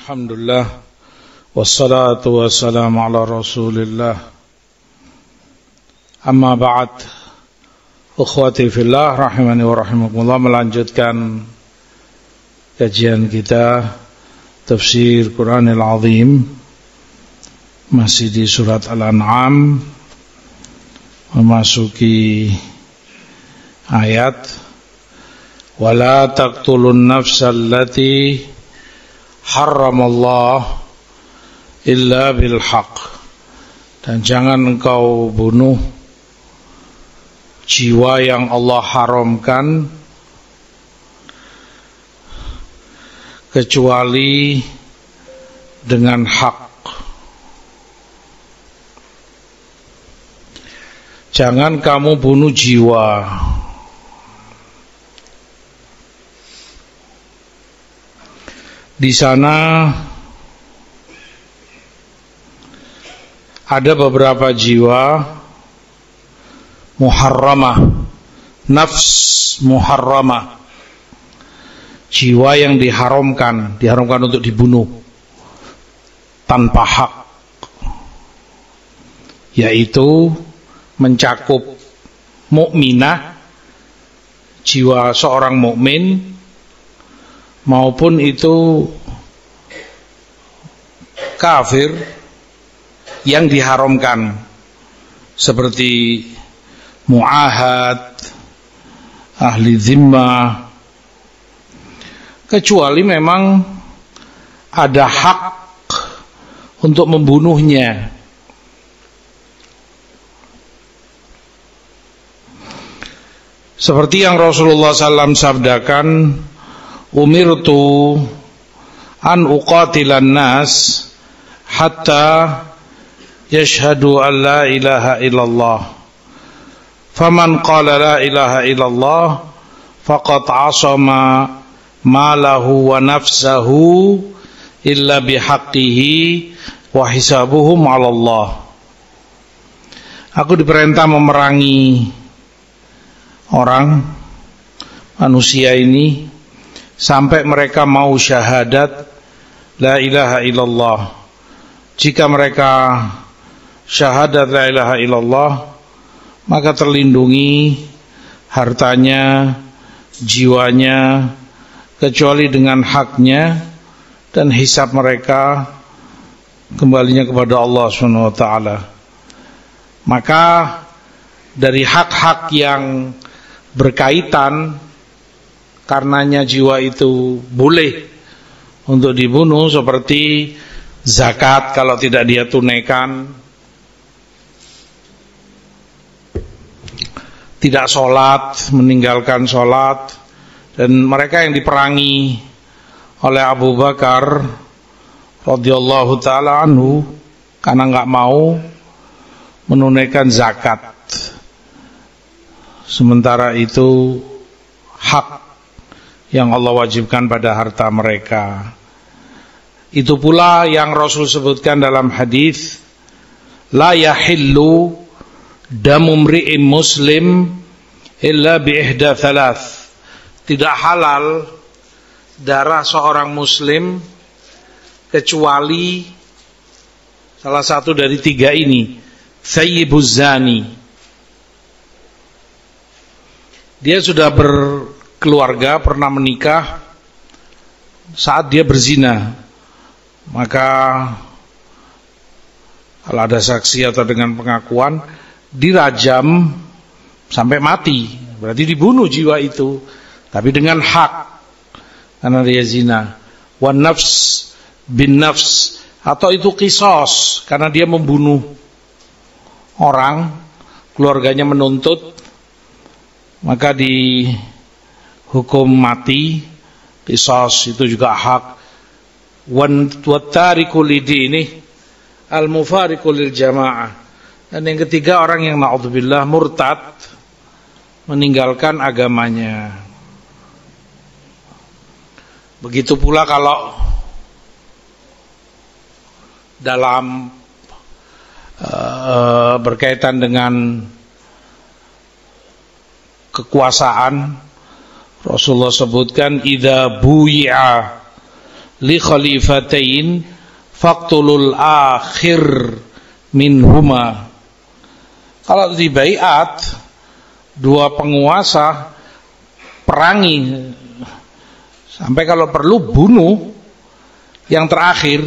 Alhamdulillah wassalatu wassalamu ala Rasulillah. Amma ba'd. Ukhwati fillah rahimani wa rahimakumullah, melanjutkan kajian kita tafsir Quranil Azim, masih di surat Al-An'am, memasuki ayat wala taqtulun nafsal lati harramallah illa bil haq, dan jangan engkau bunuh jiwa yang Allah haramkan kecuali dengan hak. Jangan kamu bunuh jiwa. Di sana ada beberapa jiwa muharramah, nafs muharramah, jiwa yang diharamkan untuk dibunuh tanpa hak, yaitu mencakup mukminah, jiwa seorang mukmin, maupun itu kafir yang diharamkan seperti muahad, ahli zimmah, kecuali memang ada hak untuk membunuhnya. Seperti yang Rasulullah SAW sabdakan, umirtu an uqatilan nas hatta yashhadu an la ilaha illallah, faman qala la ilaha illallah faqad asama malahu wa nafsahu illa bihaqqihi wa hisabuhum 'ala Allah. Aku diperintah memerangi orang manusia ini sampai mereka mau syahadat la ilaha illallah. Jika mereka syahadat la ilaha illallah, maka terlindungi hartanya, jiwanya, kecuali dengan haknya, dan hisab mereka kembalinya kepada Allah SWT. Maka dari hak-hak yang berkaitan, karenanya jiwa itu boleh untuk dibunuh, seperti zakat kalau tidak dia tunaikan, tidak sholat, meninggalkan sholat. Dan mereka yang diperangi oleh Abu Bakar radhiyallahu ta'ala anhu karena nggak mau menunaikan zakat, sementara itu hak yang Allah wajibkan pada harta mereka. Itu pula yang Rasul sebutkan dalam hadis, la yahillu damu mri'in muslim illa bi ihda thalath. Tidak halal darah seorang muslim kecuali salah satu dari tiga ini. Thayyibuz zani, dia sudah berkeluarga, pernah menikah saat dia berzina, maka kalau ada saksi atau dengan pengakuan dirajam sampai mati, berarti dibunuh jiwa itu, tapi dengan hak karena dia zina. Wan nafs bin nafs, atau itu qisas karena dia membunuh orang, keluarganya menuntut, maka dihukum mati, qisas itu juga hak. Wan tariku lidini al mufariqu lil jamaah, dan yang ketiga orang yang na'udzubillah murtad, meninggalkan agamanya. Begitu pula kalau dalam berkaitan dengan kekuasaan, Rasulullah sebutkan idza buyi'a li khalifatain faqtulul akhir minhuma. Kalau di baiat dua penguasa, perangi sampai kalau perlu bunuh yang terakhir,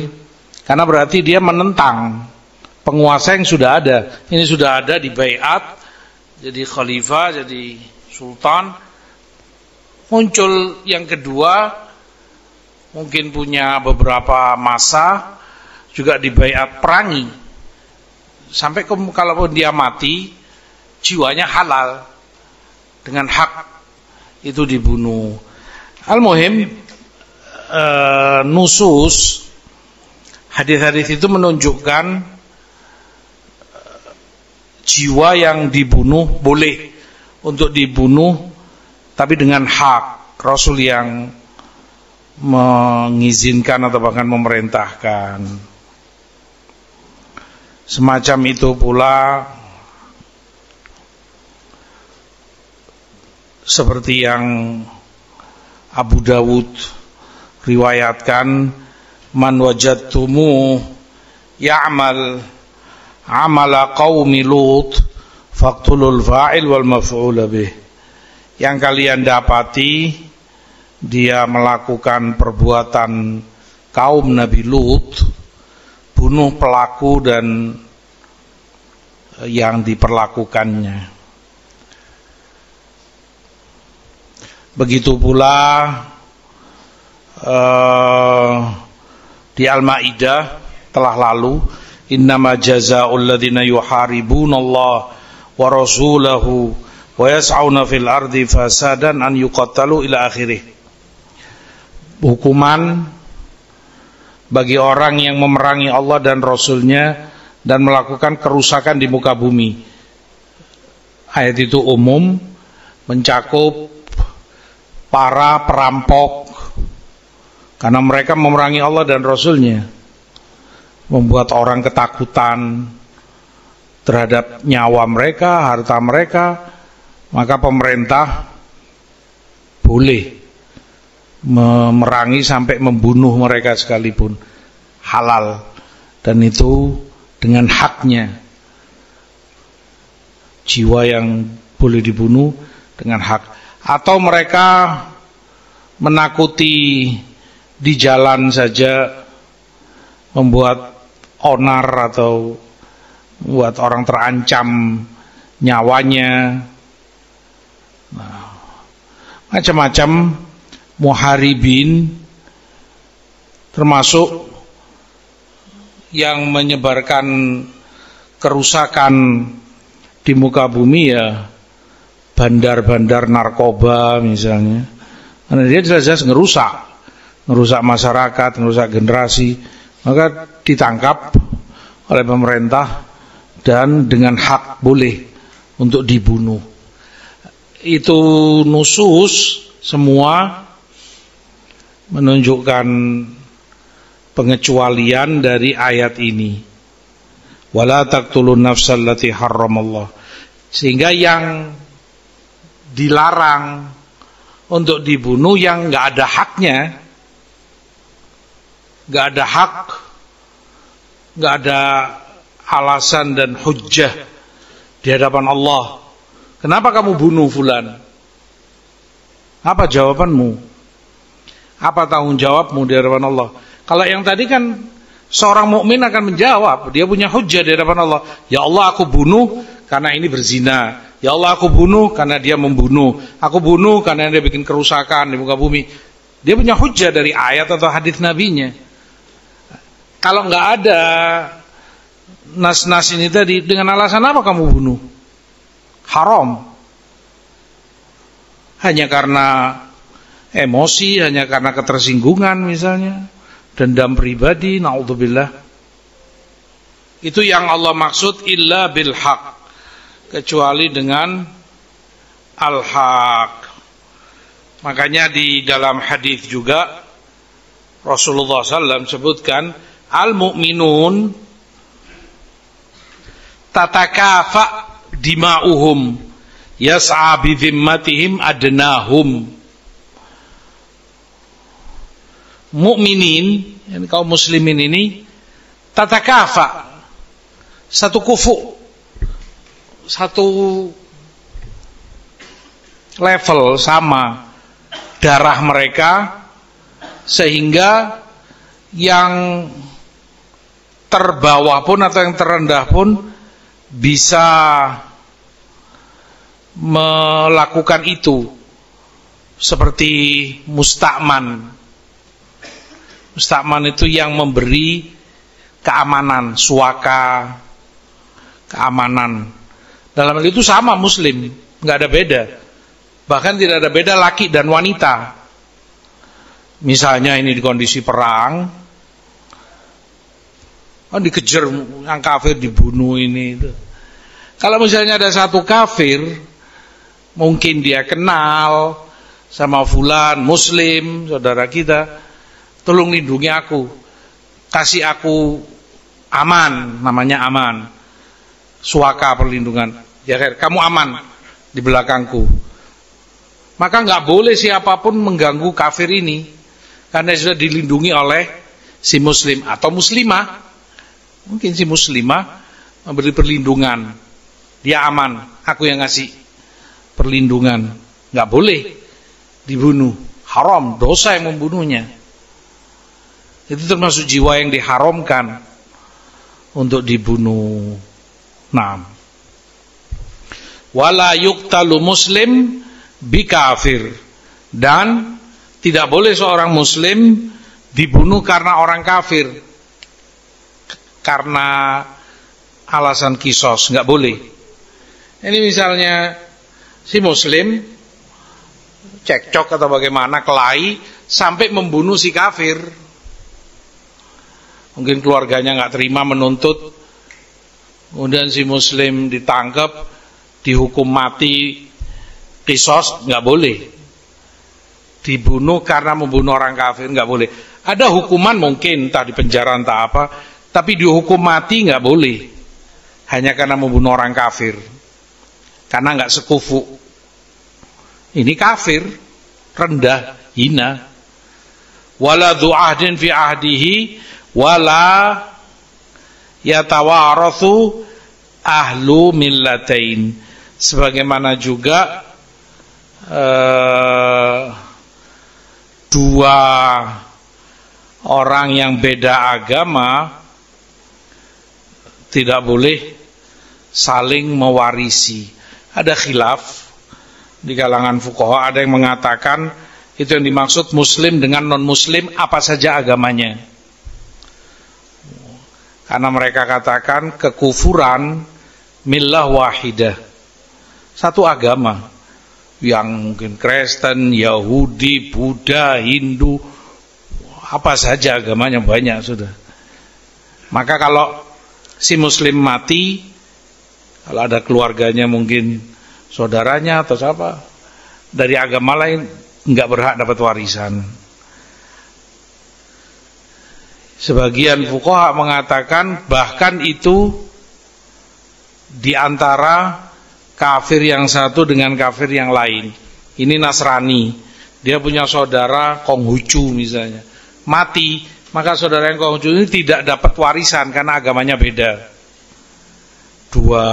karena berarti dia menentang penguasa yang sudah ada. Ini sudah ada di baiat, jadi khalifah, jadi sultan. Muncul yang kedua, mungkin punya beberapa masa, juga di baiat perangi. Sampai kalaupun dia mati, jiwanya halal, dengan hak itu dibunuh. Al-muhim, nusus hadis-hadis itu menunjukkan jiwa yang dibunuh boleh untuk dibunuh, tapi dengan hak. Rasul yang mengizinkan atau bahkan memerintahkan. Semacam itu pula seperti yang Abu Dawud riwayatkan, man wajadtumu ya'mal amala qaumi Lut faqtulul fa'il wal maf'ul bih. Yang kalian dapati dia melakukan perbuatan kaum Nabi Lut, bunuh pelaku dan yang diperlakukannya. Begitu pula di Al-Maidah telah lalu, innama jazaa'ul ladzina yuharibunallah wa rasulahu wa yas'auna fil ardi fasadan an yuqattalu ila akhirih. Hukuman bagi orang yang memerangi Allah dan Rasulnya dan melakukan kerusakan di muka bumi. Ayat itu umum, mencakup para perampok, karena mereka memerangi Allah dan Rasulnya, membuat orang ketakutan terhadap nyawa mereka, harta mereka, maka pemerintah boleh memerangi sampai membunuh mereka sekalipun, halal, dan itu dengan haknya. Jiwa yang boleh dibunuh dengan hak. Atau mereka menakuti di jalan saja, membuat onar atau membuat orang terancam nyawanya. Nah, macam-macam muharibin, termasuk yang menyebarkan kerusakan di muka bumi, ya bandar-bandar narkoba misalnya. Karena dia jelas-jelas ngerusak masyarakat, ngerusak generasi, maka ditangkap oleh pemerintah dan dengan hak boleh untuk dibunuh. Itu nusus semua menunjukkan pengecualian dari ayat ini. Wala taqtulun nafsal lati harramallah. Sehingga yang dilarang untuk dibunuh yang nggak ada haknya, nggak ada hak, nggak ada alasan dan hujjah di hadapan Allah. Kenapa kamu bunuh fulan? Apa jawabanmu? Apa tanggung jawabmu di hadapan Allah? Kalau yang tadi kan seorang mukmin akan menjawab, dia punya hujjah di hadapan Allah. Ya Allah, aku bunuh karena ini berzina. Ya Allah, aku bunuh karena dia membunuh. Aku bunuh karena dia bikin kerusakan di muka bumi. Dia punya hujjah dari ayat atau hadis nabinya. Kalau nggak ada nas-nas ini tadi, dengan alasan apa kamu bunuh? Haram. Hanya karena emosi, hanya karena ketersinggungan misalnya, dendam pribadi, naudzubillah. Itu yang Allah maksud illa bil haq, kecuali dengan al-haq. Makanya di dalam hadis juga Rasulullah SAW sebutkan, al-mu'minun tatakafa dima'uhum yas'a bidhimmatihim adnahum. mukminin, yani kaum muslimin ini tatakafa, satu kufu, satu level, sama darah mereka, sehingga yang terbawah pun atau yang terendah pun bisa melakukan itu. Seperti mustakman. Mustakman itu yang memberi keamanan, suaka, keamanan. Dalam hal itu sama muslim, nggak ada beda. Bahkan tidak ada beda laki dan wanita. Misalnya ini di kondisi perang, dikejar yang kafir, dibunuh ini itu. Kalau misalnya ada satu kafir, mungkin dia kenal sama fulan muslim, saudara kita, tolong lindungi aku, kasih aku aman, namanya aman, suaka perlindungan, ya kamu aman di belakangku. Maka nggak boleh siapapun mengganggu kafir ini, karena sudah dilindungi oleh si muslim atau muslimah. Mungkin si muslimah memberi perlindungan, dia aman, aku yang ngasih perlindungan. Nggak boleh dibunuh, haram, dosa yang membunuhnya. Itu termasuk jiwa yang diharamkan untuk dibunuh. Nah, wala yuqtalu muslim bikafir, dan tidak boleh seorang muslim dibunuh karena orang kafir, karena alasan kisos, nggak boleh. Ini misalnya si muslim cekcok atau bagaimana, kelahi sampai membunuh si kafir. Mungkin keluarganya nggak terima, menuntut, kemudian si muslim ditangkap, dihukum mati, kisos, nggak boleh. Dibunuh karena membunuh orang kafir, nggak boleh. Ada hukuman mungkin, entah di penjara entah apa, tapi dihukum mati nggak boleh, hanya karena membunuh orang kafir, karena nggak sekufu. Ini kafir, rendah, hina. Wala dzu ahdin fi ahdihi wala yatawarathu ahlu millatain. Sebagaimana juga dua orang yang beda agama tidak boleh saling mewarisi. Ada khilaf di kalangan fuqaha, ada yang mengatakan itu yang dimaksud muslim dengan non muslim apa saja agamanya. Karena mereka katakan kekufuran millah wahidah, satu agama, yang mungkin Kristen, Yahudi, Buddha, Hindu, apa saja agamanya banyak sudah. Maka kalau si muslim mati, kalau ada keluarganya mungkin saudaranya atau siapa dari agama lain, nggak berhak dapat warisan. Sebagian fuqaha mengatakan bahkan itu di antara kafir yang satu dengan kafir yang lain. Ini Nasrani, dia punya saudara Konghucu misalnya, mati, maka saudara yang Konghucu ini tidak dapat warisan karena agamanya beda. Dua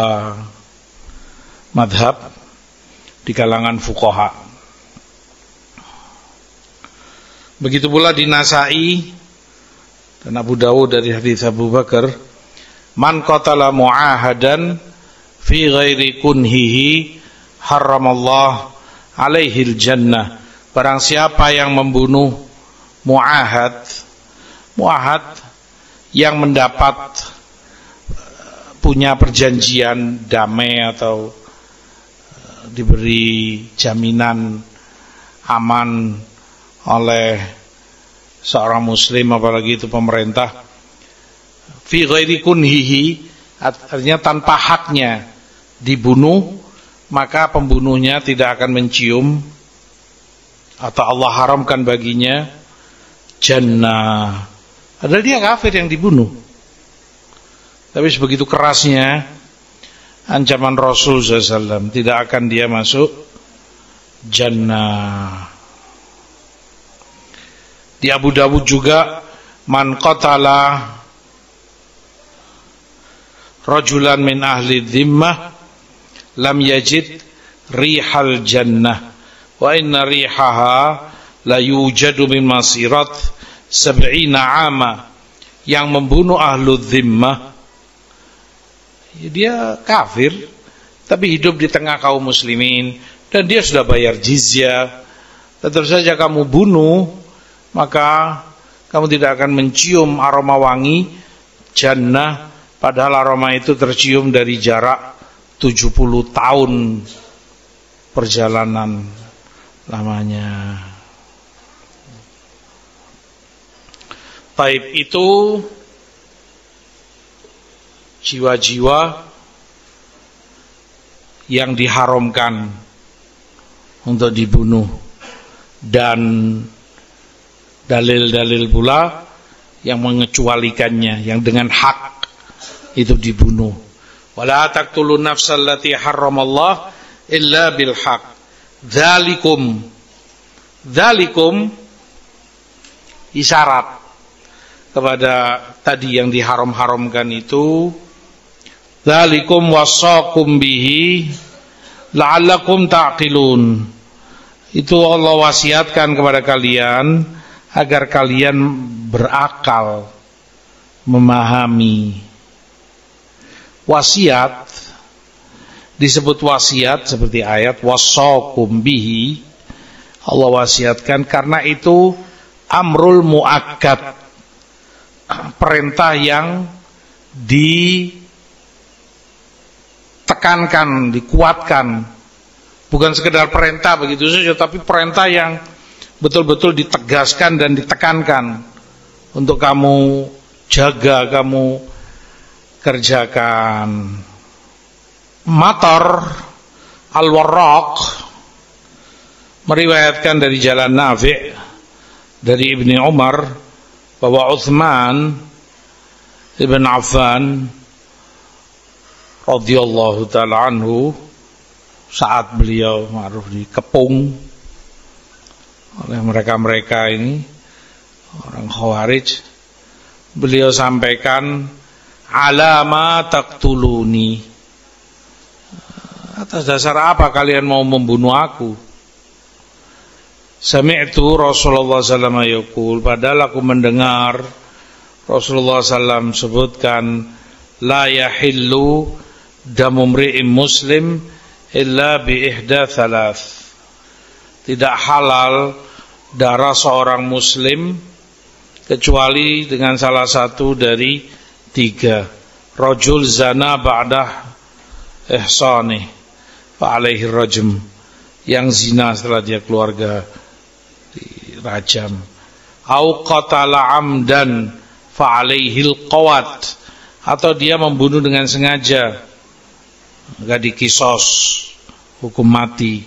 madhab di kalangan fuqaha. Begitu pula di Nasa'i dan Abu Dawud dari hadis Abu Bakar, man qatala mu'ahadan fi ghairi kunhihi haramallah alaihil jannah. Barang siapa yang membunuh mu'ahad yang mendapat punya perjanjian damai atau diberi jaminan aman oleh seorang muslim, apalagi itu pemerintah, fi ghairi kunhihi, artinya tanpa haknya dibunuh, maka pembunuhnya tidak akan mencium atau Allah haramkan baginya jannah. Padahal dia kafir yang dibunuh, tapi sebegitu kerasnya ancaman Rasul SAW, tidak akan dia masuk jannah. Di Abu Dawud juga, man qatala rajulan min ahli dhimmah lam yajid rihal jannah wa inna rihaha la yujadu min masirat 70 ama. Yang membunuh ahlu dhimmah, dia kafir tapi hidup di tengah kaum muslimin dan dia sudah bayar jizyah, tetap saja kamu bunuh, maka kamu tidak akan mencium aroma wangi jannah, padahal aroma itu tercium dari jarak 70 tahun perjalanan lamanya. Taib itu jiwa-jiwa yang diharamkan untuk dibunuh, dan dalil-dalil pula yang mengecualikannya, yang dengan hak itu dibunuh. Wala taqtulun nafsal lati harramallah illa bil haq. Dzalikum isyarat kepada tadi yang diharam-haramkan itu. Dzalikum wasaqum bihi la'allakum ta'qilun. Itu Allah wasiatkan kepada kalian agar kalian berakal, memahami. Wasiat disebut wasiat seperti ayat wasaqum bihi. Allah wasiatkan karena itu amrul muakkad, perintah yang ditekankan, dikuatkan, bukan sekedar perintah begitu saja, tapi perintah yang betul-betul ditegaskan dan ditekankan untuk kamu jaga, kamu kerjakan. Matar Al-Warraq meriwayatkan dari jalan Nafi' dari Ibni Umar bahwa Utsman ibn Affan radhiyallahu ta'ala anhu, saat beliau ma'ruf dikepung oleh mereka-mereka ini, orang Khawarij, beliau sampaikan, alama taqtuluni, atas dasar apa kalian mau membunuh aku? Sami'tu Rasulullah sallallahu alaihi wasallam yaqul, padahal aku mendengar Rasulullah sallallahu sebutkan, la yahillu damu mri'in muslim illa bi ihda thalath. Tidak halal darah seorang muslim kecuali dengan salah satu dari 3. Rajul zana ba'da ihsani fa alaihi rajm, yang zina setelah dia keluarga dirajam. Au qatala amdan fa alaihil qawat, atau dia membunuh dengan sengaja, maka dikisos, hukum mati.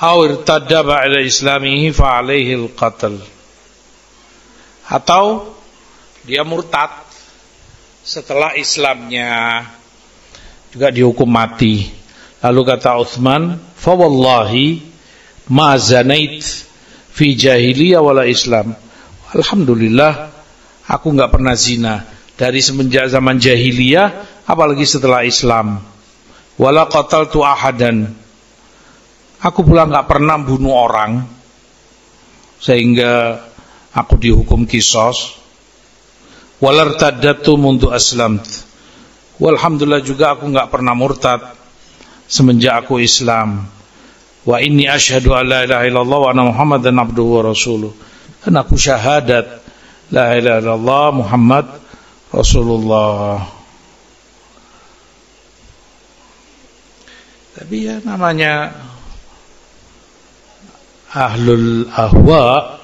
Au irtadda ba'da islamihi fa alaihil qatl, atau dia murtad setelah Islamnya, juga dihukum mati. Lalu kata Utsman, fa wallahi ma zanait fi jahiliyah wala Islam. Alhamdulillah, aku enggak pernah zina dari semenjak zaman jahiliyah, apalagi setelah Islam. Wala qataltu ahadan, aku pula enggak pernah bunuh orang sehingga aku dihukum qisas. Walartadatu mundu aslamt, walhamdulillah juga aku enggak pernah murtad semenjak aku Islam. Wa inni asyhadu an la ilaha illallah wa anna Muhammadan abduhu wa rasuluh, dan aku syahadat la ilaha illallah Muhammad Rasulullah. Tapi ya namanya ahlul ahwa,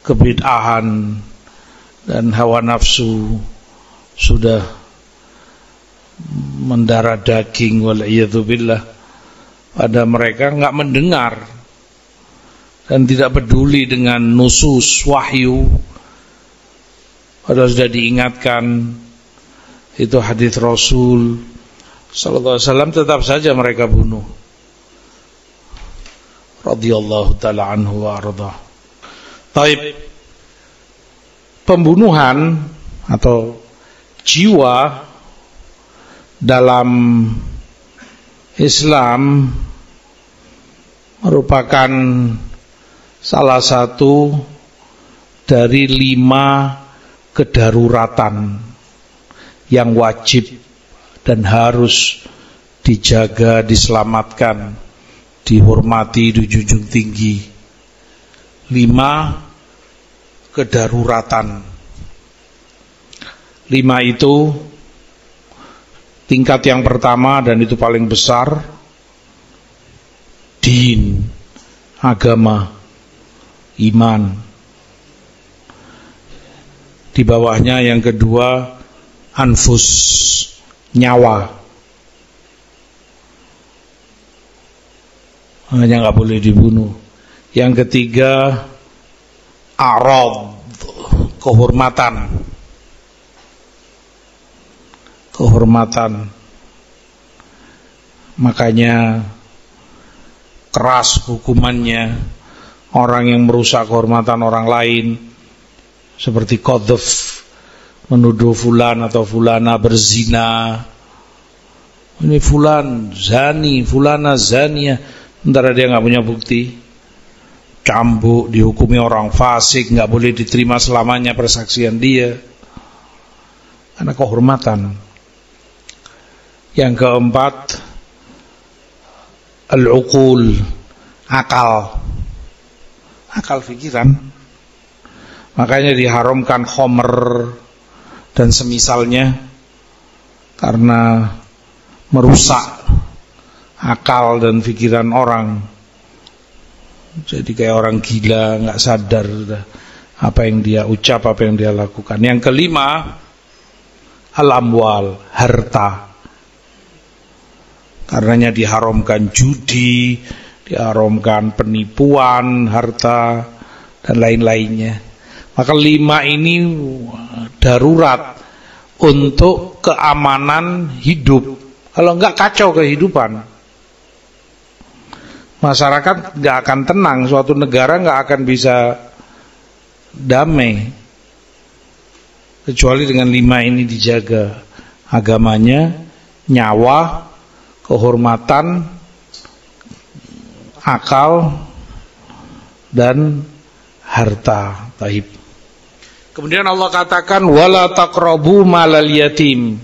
kebid'ahan dan hawa nafsu sudah mendarah daging, wal'iyadzubillah. Pada mereka enggak mendengar dan tidak peduli dengan nusus wahyu, padahal sudah diingatkan itu hadis Rasul sallallahu alaihi wasallam, tetap saja mereka bunuh. Radhiyallahu ta'ala anhu wa arda. Taib. Pembunuhan atau jiwa dalam Islam merupakan salah satu dari 5 kedaruratan yang wajib dan harus dijaga, diselamatkan, dihormati, dijunjung tinggi. 5 kedaruratan. 5 itu tingkat yang pertama dan itu paling besar, din, agama, iman. Di bawahnya yang kedua, anfus, nyawa. Hanya nggak boleh dibunuh. Yang ketiga, a'rad, kehormatan. Kehormatan. Makanya keras hukumannya orang yang merusak kehormatan orang lain, seperti qadhf, menuduh fulan atau fulana berzina. Ini fulan zani, fulana zania, sementara dia nggak punya bukti. Cambuk, dihukumi orang fasik, nggak boleh diterima selamanya persaksian dia, karena kehormatan. Yang keempat, al-uqul, akal, akal pikiran. Makanya diharamkan khamr dan semisalnya, karena merusak akal dan pikiran orang. Jadi kayak orang gila, nggak sadar apa yang dia ucap, apa yang dia lakukan. Yang kelima, al-amwal, harta. Karenanya diharamkan judi, diharamkan penipuan harta dan lain-lainnya. Maka 5 ini darurat untuk keamanan hidup. Kalau enggak, kacau kehidupan. Masyarakat enggak akan tenang, suatu negara enggak akan bisa damai kecuali dengan 5 ini dijaga. Agamanya, nyawa, kehormatan, akal, dan harta. Taib. Kemudian Allah katakan, wala taqrabu malal yatim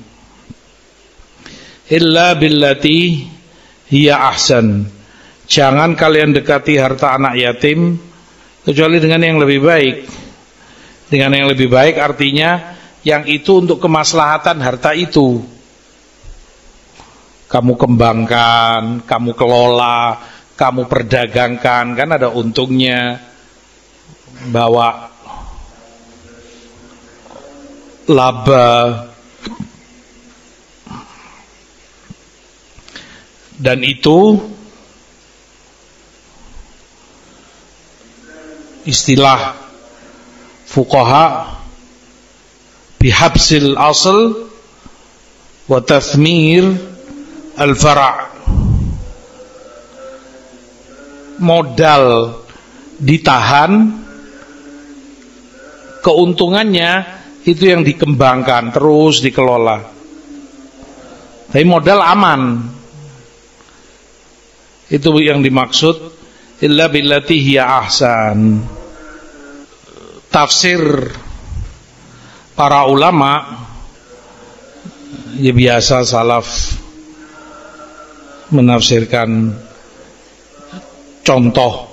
illa billati hiya ahsan. Jangan kalian dekati harta anak yatim kecuali dengan yang lebih baik. Dengan yang lebih baik artinya yang itu untuk kemaslahatan harta itu. Kamu kembangkan, kamu kelola, kamu perdagangkan, kan ada untungnya. Bawa laba. Dan itu istilah fuqaha bihabsil asl wa tathmir al-fara'. Modal ditahan, keuntungannya itu yang dikembangkan, terus dikelola. Tapi modal aman. Itu yang dimaksud illa billati hiya ahsan. Tafsir para ulama, ya biasa salaf menafsirkan contoh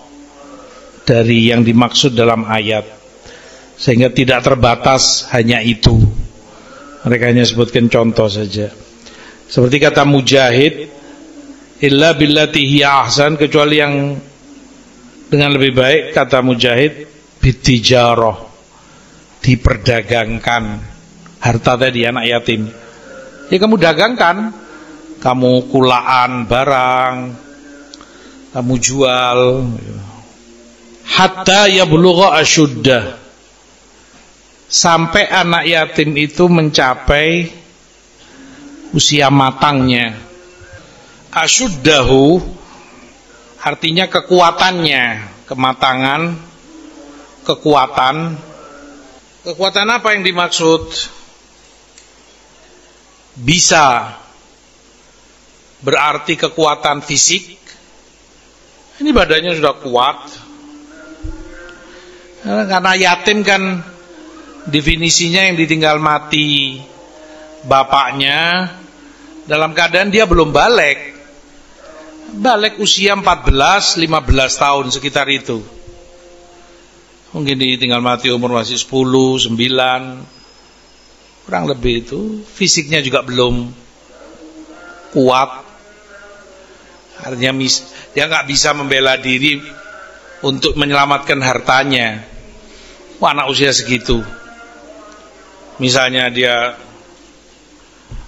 dari yang dimaksud dalam ayat, sehingga tidak terbatas hanya itu. Mereka hanya sebutkan contoh saja. Seperti kata Mujahid, illa billati hiya ahsan, kecuali yang dengan lebih baik, kata Mujahid, bitijarah, diperdagangkan harta tadi anak yatim. Ya kamu dagangkan, kamu kulaan barang, kamu jual, hatta yablugha asyuddah, sampai anak yatim itu mencapai usia matangnya. Asyuddahu artinya kekuatannya, kematangan, kekuatan. Kekuatan apa yang dimaksud? Bisa berarti kekuatan fisik. Ini badannya sudah kuat. Karena yatim kan definisinya yang ditinggal mati bapaknya dalam keadaan dia belum balik. Balik usia 14-15 tahun sekitar itu. Mungkin ditinggal mati umur masih 10, 9, kurang lebih itu. Fisiknya juga belum kuat. Artinya dia nggak bisa membela diri untuk menyelamatkan hartanya. Wah, anak usia segitu. Misalnya dia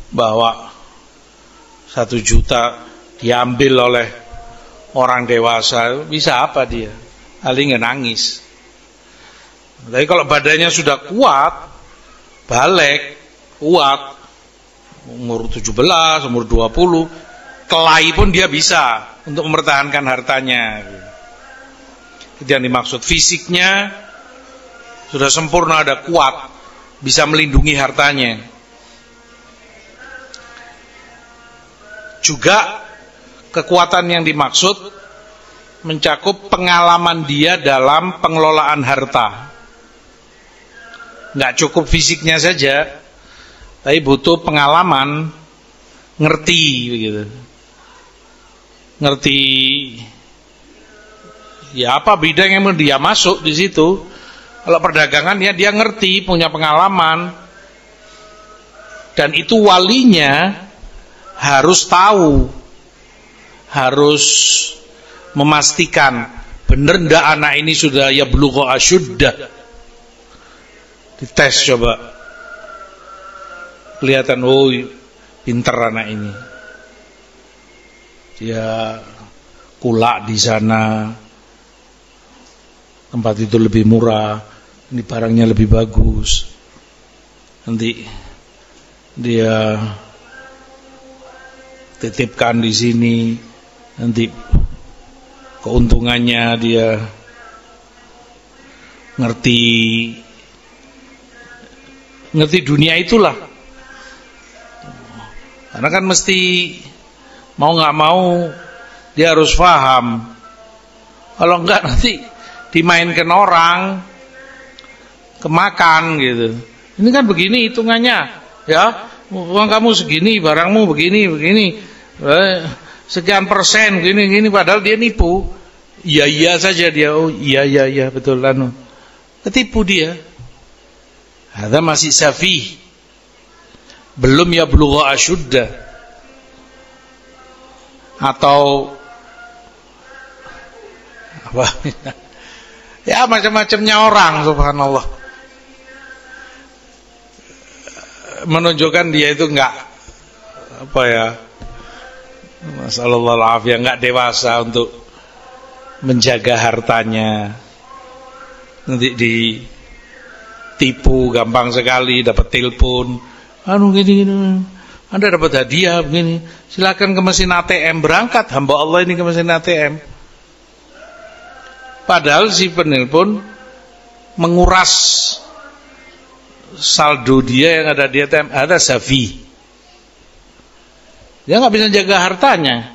bawa 1 juta diambil oleh orang dewasa, bisa apa dia? Paling nangis. Tapi kalau badannya sudah kuat, balik, kuat, umur 17, umur 20, kelahi pun dia bisa untuk mempertahankan hartanya. Itu yang dimaksud. Fisiknya sudah sempurna, ada kuat, bisa melindungi hartanya. Juga kekuatan yang dimaksud mencakup pengalaman dia dalam pengelolaan harta. Nggak cukup fisiknya saja, tapi butuh pengalaman, ngerti begitu. Ngerti ya apa bidang yang mau dia masuk di situ. Kalau perdagangan ya dia ngerti, punya pengalaman. Dan itu walinya harus tahu, harus memastikan benar ndak anak ini sudah ya blugha asyuddah. Dites coba, kelihatan oh pinter anak ini, dia kulak di sana, tempat itu lebih murah, ini barangnya lebih bagus, nanti dia titipkan di sini, nanti keuntungannya dia ngerti dunia itulah. Karena kan mesti mau nggak mau dia harus paham. Kalau enggak nanti dimainkan orang, kemakan gitu. Ini kan begini hitungannya, ya. Uang kamu segini, barangmu begini, sekian persen, gini, padahal dia nipu. Iya saja dia, oh iya betul ketipu dia. Hadza masih safih, belum ya blugha asyuddah. Atau apa? Ya macam-macamnya orang, subhanallah. Menunjukkan dia itu enggak apa ya, masallallahu alaihi, enggak dewasa untuk menjaga hartanya. Nanti ditipu gampang sekali, dapat telepon, gini, Anda dapat hadiah begini, silakan ke mesin ATM, berangkat hamba Allah ini ke mesin ATM. Padahal si penelpon menguras saldo dia yang ada di ATM, ada safi. Dia nggak bisa jaga hartanya.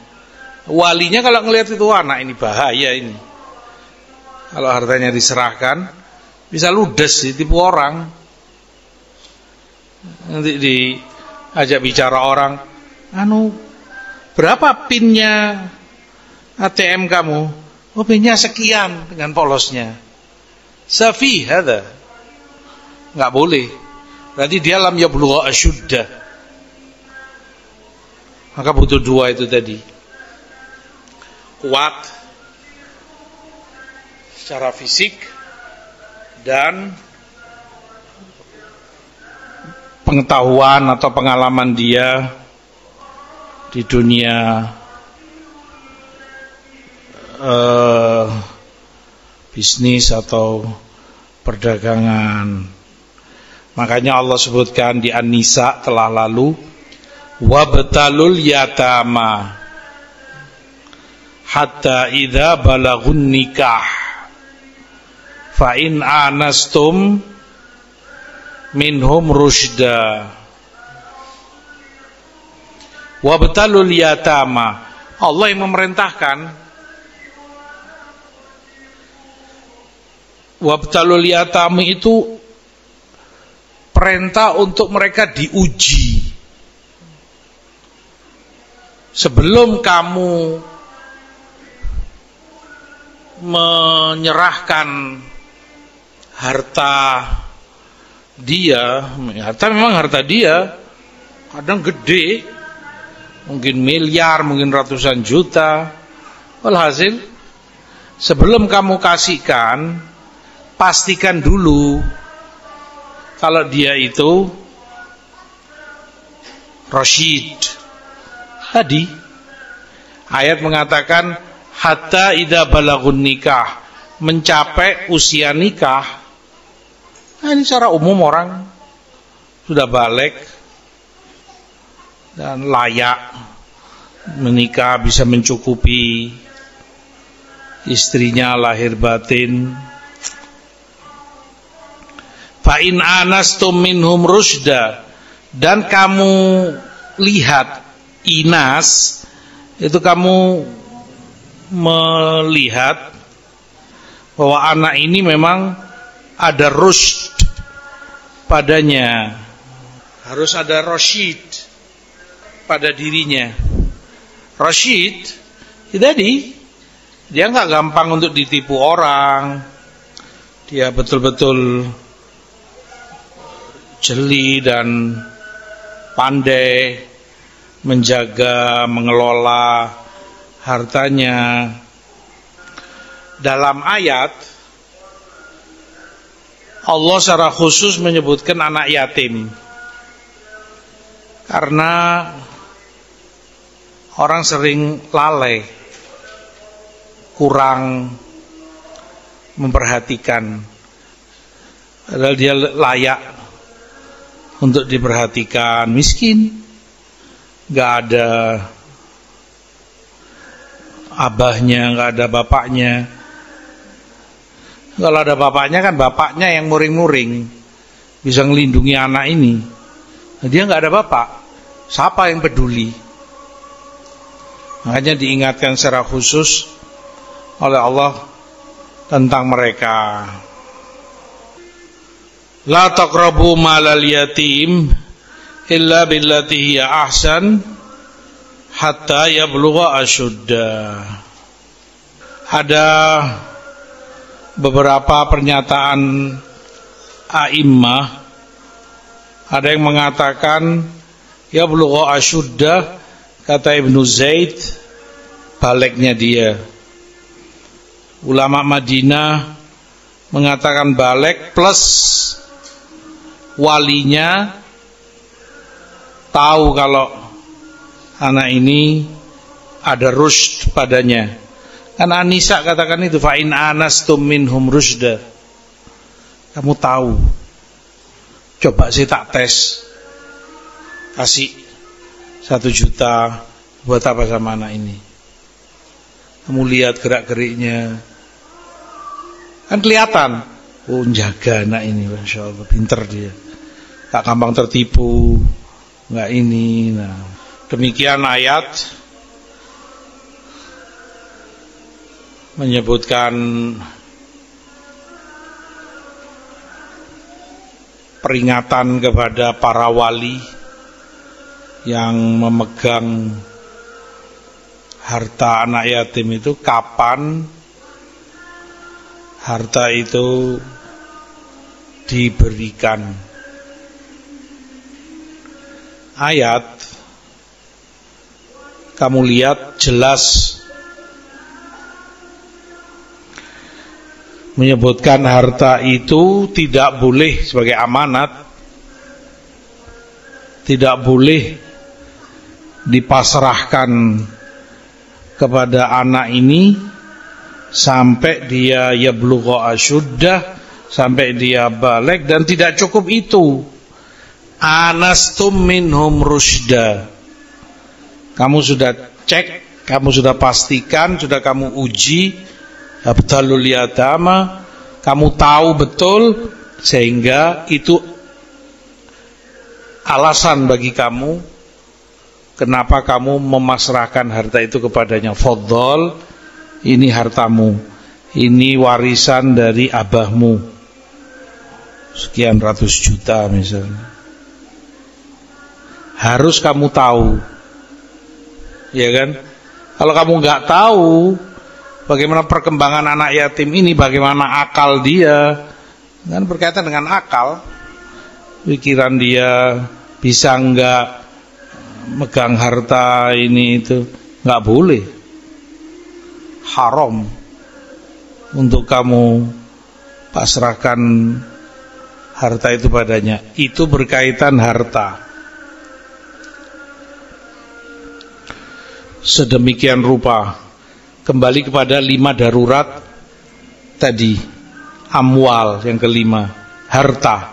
Walinya kalau ngelihat itu, anak ini bahaya ini. Kalau hartanya diserahkan, bisa ludes, ditipu orang. Nanti diajak bicara orang, berapa pinnya ATM kamu? Oh, pinnya sekian dengan polosnya. Safi hadza. Enggak boleh. Berarti dia lam yablugha asyuddah. Maka butuh dua itu tadi. Kuat secara fisik dan pengetahuan atau pengalaman dia di dunia bisnis atau perdagangan. Makanya Allah sebutkan di An-Nisa telah lalu, wabtalul yatama hatta idza balagun nikah fa in anastum minhum rusyda wabtalul yatama. Allah yang memerintahkan wabtalul yatama itu perintah untuk mereka diuji. Sebelum kamu menyerahkan harta dia, harta memang harta dia, kadang gede, mungkin miliar, mungkin ratusan juta. Walhasil, sebelum kamu kasihkan, pastikan dulu kalau dia itu rasyid. Tadi ayat mengatakan hatta idza balagun nikah, mencapai usia nikah. Nah, ini secara umum orang sudah balik dan layak menikah, bisa mencukupi istrinya lahir batin. Fa in anastum minhum rusyda, dan kamu lihat inas itu, kamu melihat bahwa anak ini memang ada rusyd padanya, harus ada rasyid pada dirinya. Rasyid tadi dia nggak gampang untuk ditipu orang, dia betul-betul jeli dan pandai menjaga, mengelola hartanya. Dalam ayat Allah secara khusus menyebutkan anak yatim, karena orang sering lalai, kurang memperhatikan, padahal dia layak untuk diperhatikan. Miskin, gak ada abahnya, gak ada bapaknya. Kalau ada bapaknya kan bapaknya yang muring-muring, bisa ngelindungi anak ini. Nah, dia gak ada bapak, siapa yang peduli? Makanya diingatkan secara khusus oleh Allah tentang mereka. La taqrabu malal yatim illa billati hiya ahsan hatta yablugha ashudda. Ada beberapa pernyataan a'immah, ada yang mengatakan yablugha ashudda, kata Ibnu Zaid, baliknya dia. Ulama Madinah mengatakan balik plus walinya tahu kalau anak ini ada rusyd padanya. Kan An-Nisa katakan itu, fa in anastum minhum rusyda. Kamu tahu, coba sih tak tes, kasih 1 juta buat apa sama anak ini. Kamu lihat gerak-geriknya, kan kelihatan, oh jaga anak ini, Masya Allah, pinter dia, tak gampang tertipu, nggak ini. Nah, demikian ayat menyebutkan peringatan kepada para wali yang memegang harta anak yatim itu, kapan harta itu diberikan. Ayat kamu lihat jelas menyebutkan harta itu tidak boleh sebagai amanat, tidak boleh dipasrahkan kepada anak ini sampai dia yablugha asyuddah, sampai dia balik. Dan tidak cukup itu, anastum minhum rusyda, kamu sudah cek, kamu sudah pastikan, sudah kamu uji, abtalul yatama, Kamu tahu betul, sehingga itu alasan bagi kamu kenapa kamu memasrahkan harta itu kepadanya. Fadhol, ini hartamu, ini warisan dari abahmu, sekian ratus juta misalnya. Harus kamu tahu, ya kan? Kalau kamu nggak tahu bagaimana perkembangan anak yatim ini, bagaimana akal dia, kan berkaitan dengan akal, pikiran dia bisa nggak megang harta ini itu, nggak boleh, haram untuk kamu pasrahkan harta itu padanya. Itu berkaitan harta. Sedemikian rupa, kembali kepada 5 darurat tadi, amwal yang kelima, harta.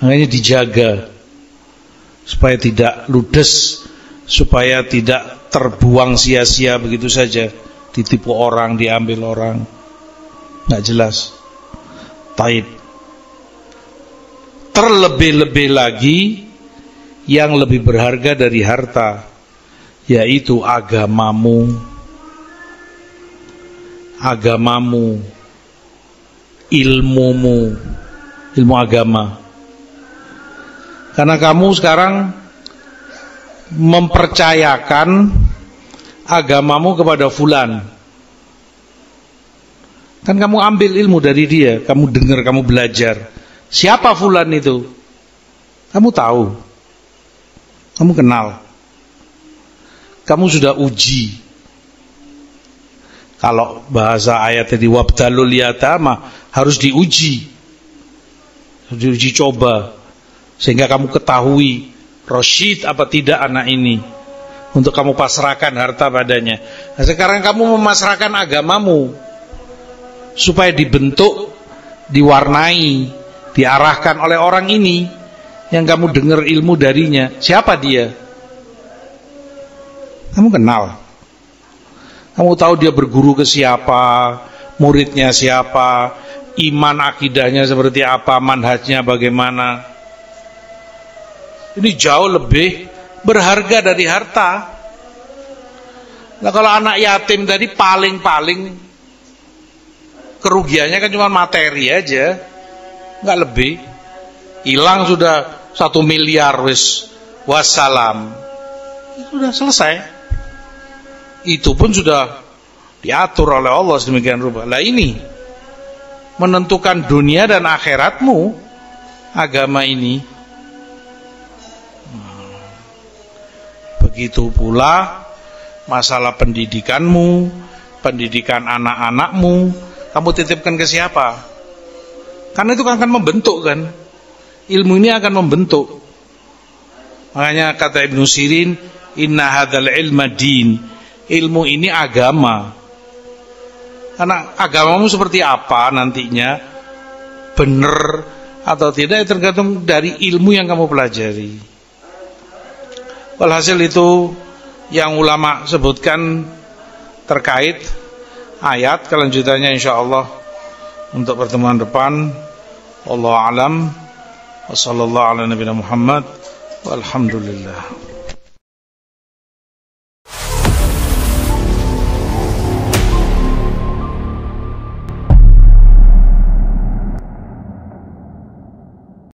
Makanya dijaga supaya tidak ludes, supaya tidak terbuang sia-sia begitu saja, ditipu orang, diambil orang, nggak jelas. Taib. Terlebih-lebih lagi yang lebih berharga dari harta, yaitu agamamu, ilmumu, ilmu agama. Karena kamu sekarang mempercayakan agamamu kepada fulan, kan kamu ambil ilmu dari dia, kamu dengar, kamu belajar. Siapa fulan itu? Kamu tahu, kamu kenal, kamu sudah uji. Kalau bahasa ayatnya di wabtalul yatama, harus diuji, coba, sehingga kamu ketahui rasyid apa tidak anak ini, untuk kamu pasrahkan harta padanya. Nah, sekarang kamu memasrahkan agamamu supaya dibentuk, diwarnai, diarahkan oleh orang ini yang kamu dengar ilmu darinya. Siapa dia? Kamu kenal, kamu tahu dia berguru ke siapa, muridnya siapa, iman akidahnya seperti apa, manhajnya bagaimana. Ini jauh lebih berharga dari harta. Nah, kalau anak yatim tadi paling kerugiannya kan cuma materi aja, nggak lebih. Hilang sudah 1 miliar wis, wassalam, sudah selesai. Itu pun sudah diatur oleh Allah sedemikian rupa. Lah ini menentukan dunia dan akhiratmu, agama ini. Begitu pula masalah pendidikanmu, pendidikan anak-anakmu, kamu titipkan ke siapa? Karena itu akan membentuk kan. Ilmu ini akan membentuk. Makanya kata Ibnu Sirin, inna hadzal ilma din. Ilmu ini agama. Karena agamamu seperti apa nantinya, benar atau tidak, tergantung dari ilmu yang kamu pelajari. Walhasil itu yang ulama sebutkan terkait ayat. Kelanjutannya insyaallah untuk pertemuan depan. Wallahu a'lam. Wassallallahu ala nabiyina Muhammad walhamdulillah.